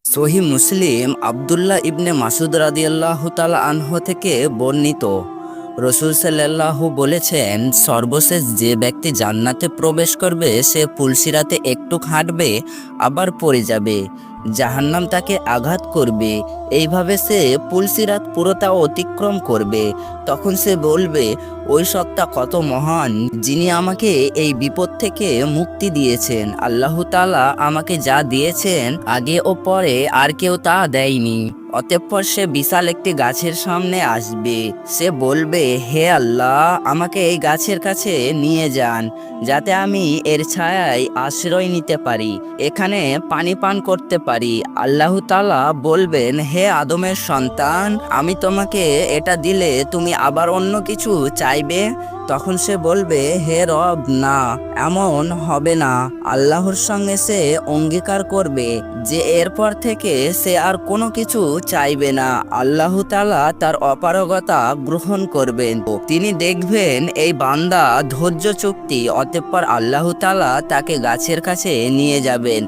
সহি মুসলিম আব্দুল্লাহ ইবনে মাসুদ রাদিয়াল্লাহু তাআলা আনহু থেকে বর্ণিত, রসূল সাল্লাল্লাহু বলেছেন, সর্বশেষ যে ব্যক্তি জান্নাতে প্রবেশ করবে সে পুলসিরাতে একটু হাঁটবে আবার পড়ে যাবে, জাহান্নাম তাকে আঘাত করবে, এইভাবে সে পুলসিরাত পুরোটা অতিক্রম করবে। তখন সে বলবে, ওই সত্তা কত মহান, যিনি আমাকে এই বিপদ থেকে মুক্তি দিয়েছেন। আল্লাহ তাআলা আমাকে যা দিয়েছেন আগে ও পরে আর কেউ তা দেয়নি। অতঃপর সে বিশাল একটি গাছের সামনে আসবে। সে বলবে, হে আল্লাহ, আমাকে এই গাছের কাছে নিয়ে যান, যাতে আমি এর ছায়ায় আশ্রয় নিতে পারি, এখানে পানি পান করতে পারি। আল্লাহ তাআলা বলবেন, হে আদমের সন্তান, আমি তোমাকে এটা দিলে তুমি আবার অন্য কিছু চাইবে? তখন সে বলবে, হে রব, না, এমন হবে না। আল্লাহর সঙ্গে সে অঙ্গীকার করবে যে এরপর থেকে সে আর কোনো কিছু চাইবে না। আল্লাহ তাআলা তার অপারগতা গ্রহণ করবেন। তিনি দেখবেন এই বান্দা ধৈর্য চুক্তি, অতঃপর আল্লাহ তাআলা তাকে গাছের কাছে নিয়ে যাবেন।